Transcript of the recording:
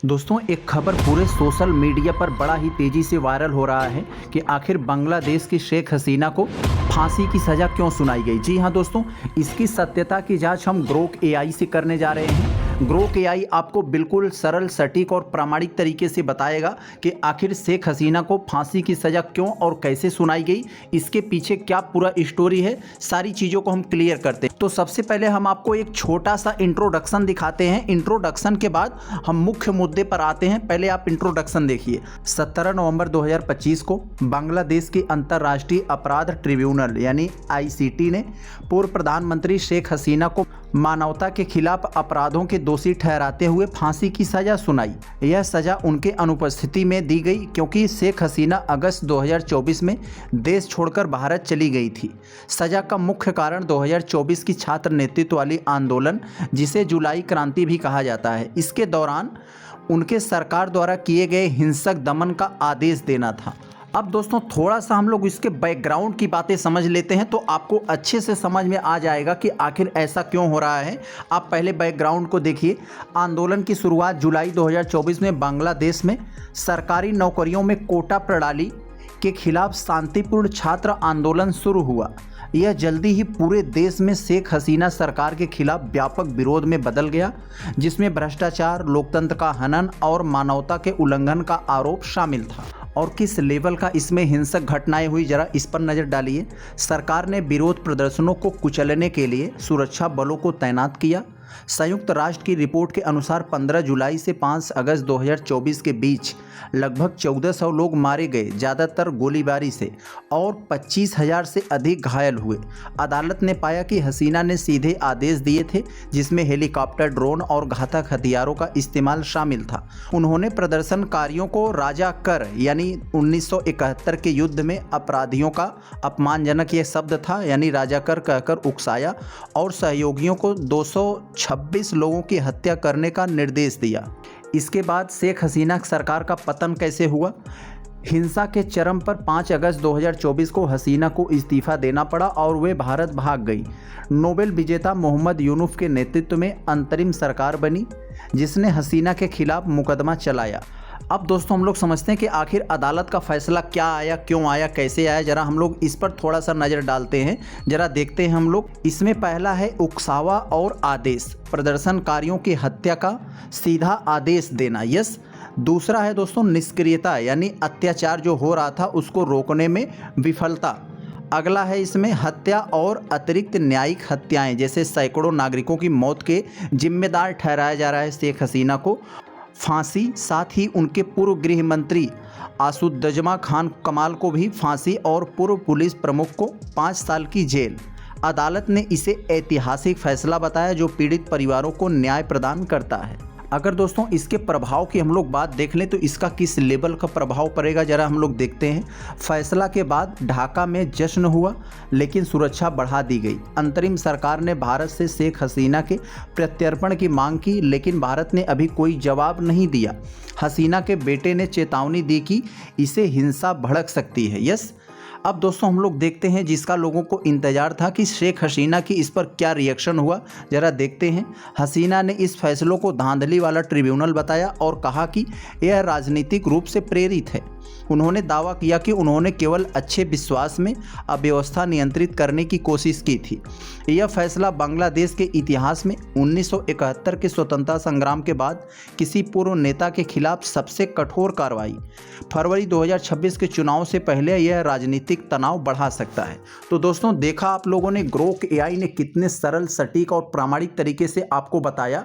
दोस्तों, एक खबर पूरे सोशल मीडिया पर बड़ा ही तेजी से वायरल हो रहा है कि आखिर बांग्लादेश की शेख हसीना को फांसी की सज़ा क्यों सुनाई गई। जी हाँ दोस्तों, इसकी सत्यता की जांच हम ग्रोक एआई से करने जा रहे हैं। ग्रोक एआई आपको बिल्कुल सरल, सटीक और प्रामाणिक तरीके से बताएगा कि आखिर शेख हसीना को फांसी की सज़ा क्यों और कैसे सुनाई गई, इसके पीछे क्या पूरा स्टोरी है, सारी चीज़ों को हम क्लियर करते हैं। तो सबसे पहले हम आपको एक छोटा सा इंट्रोडक्शन दिखाते हैं। इंट्रोडक्शन के बाद हम मुख्य मुद्दे पर आते हैं। पहले आप इंट्रोडक्शन देखिए। 17 नवंबर 2025 को बांग्लादेश की अंतर्राष्ट्रीय अपराध ट्रिब्यूनल यानी आईसीटी ने पूर्व प्रधानमंत्री शेख हसीना को मानवता के खिलाफ अपराधों के दोषी ठहराते हुए फांसी की सजा सुनाई। यह सजा उनके अनुपस्थिति में दी गई क्योंकि शेख हसीना अगस्त 2024 में देश छोड़कर भारत चली गई थी। सजा का मुख्य कारण 2024 की छात्र नेतृत्व वाली आंदोलन, जिसे जुलाई क्रांति भी कहा जाता है, इसके दौरान उनके सरकार द्वारा किए गए हिंसक दमन का आदेश देना था। अब दोस्तों, थोड़ा सा हम लोग इसके बैकग्राउंड की बातें समझ लेते हैं तो आपको अच्छे से समझ में आ जाएगा कि आखिर ऐसा क्यों हो रहा है। आप पहले बैकग्राउंड को देखिए। आंदोलन की शुरुआत जुलाई 2024 में बांग्लादेश में सरकारी नौकरियों में कोटा प्रणाली के खिलाफ शांतिपूर्ण छात्र आंदोलन शुरू हुआ। यह जल्दी ही पूरे देश में शेख हसीना सरकार के खिलाफ व्यापक विरोध में बदल गया, जिसमें भ्रष्टाचार, लोकतंत्र का हनन और मानवता के उल्लंघन का आरोप शामिल था। और किस लेवल का इसमें हिंसक घटनाएं हुई, जरा इस पर नज़र डालिए। सरकार ने विरोध प्रदर्शनों को कुचलने के लिए सुरक्षा बलों को तैनात किया। संयुक्त राष्ट्र की रिपोर्ट के अनुसार 15 जुलाई से 5 अगस्त 2024 के बीच लगभग 1400 लोग मारे गए, ज़्यादातर गोलीबारी से, और 25,000 से अधिक घायल हुए। अदालत ने पाया कि हसीना ने सीधे आदेश दिए थे, जिसमें हेलीकॉप्टर, ड्रोन और घातक हथियारों का इस्तेमाल शामिल था। उन्होंने प्रदर्शनकारियों को राजा कर यानी 1971 के युद्ध में अपराधियों का अपमानजनक यह शब्द था यानी राजा कर कहकर उकसाया और सहयोगियों को 226 लोगों की हत्या करने का निर्देश दिया। इसके बाद शेख हसीना सरकार का पतन कैसे हुआ। हिंसा के चरम पर 5 अगस्त 2024 को हसीना को इस्तीफा देना पड़ा और वे भारत भाग गई। नोबेल विजेता मोहम्मद यूनुस के नेतृत्व में अंतरिम सरकार बनी, जिसने हसीना के खिलाफ मुकदमा चलाया। अब दोस्तों, हम लोग समझते हैं कि आखिर अदालत का फैसला क्या आया, क्यों आया, कैसे आया। जरा हम लोग इस पर थोड़ा सा नज़र डालते हैं, जरा देखते हैं हम लोग। इसमें पहला है उकसावा और आदेश, प्रदर्शनकारियों की हत्या का सीधा आदेश देना, यस। दूसरा है दोस्तों निष्क्रियता यानी अत्याचार जो हो रहा था उसको रोकने में विफलता। अगला है इसमें हत्या और अतिरिक्त न्यायिक हत्याएं, जैसे सैकड़ों नागरिकों की मौत के जिम्मेदार ठहराया जा रहा है शेख हसीना को। फांसी, साथ ही उनके पूर्व गृह मंत्री आसुद्दजमा खान कमाल को भी फांसी और पूर्व पुलिस प्रमुख को 5 साल की जेल। अदालत ने इसे ऐतिहासिक फैसला बताया जो पीड़ित परिवारों को न्याय प्रदान करता है। अगर दोस्तों इसके प्रभाव की हम लोग बात देख लें तो इसका किस लेवल का प्रभाव पड़ेगा, जरा हम लोग देखते हैं। फैसला के बाद ढाका में जश्न हुआ, लेकिन सुरक्षा बढ़ा दी गई। अंतरिम सरकार ने भारत से शेख हसीना के प्रत्यर्पण की मांग की, लेकिन भारत ने अभी कोई जवाब नहीं दिया। हसीना के बेटे ने चेतावनी दी कि इसे हिंसा भड़क सकती है, यस। अब दोस्तों हम लोग देखते हैं जिसका लोगों को इंतजार था कि शेख हसीना की इस पर क्या रिएक्शन हुआ, जरा देखते हैं। हसीना ने इस फैसलों को धांधली वाला ट्रिब्यूनल बताया और कहा कि यह राजनीतिक रूप से प्रेरित है। उन्होंने दावा किया कि उन्होंने केवल अच्छे विश्वास में अव्यवस्था नियंत्रित करने की कोशिश की थी। यह फैसला बांग्लादेश के इतिहास में 1971 के स्वतंत्रता संग्राम के बाद किसी पूर्व नेता के खिलाफ सबसे कठोर कार्रवाई। फरवरी 2026 के चुनाव से पहले यह राजनीतिक तनाव बढ़ा सकता है। तो दोस्तों, देखा आप लोगों ने ग्रोक एआई ने कितने सरल, सटीक और प्रामाणिक तरीके से आपको बताया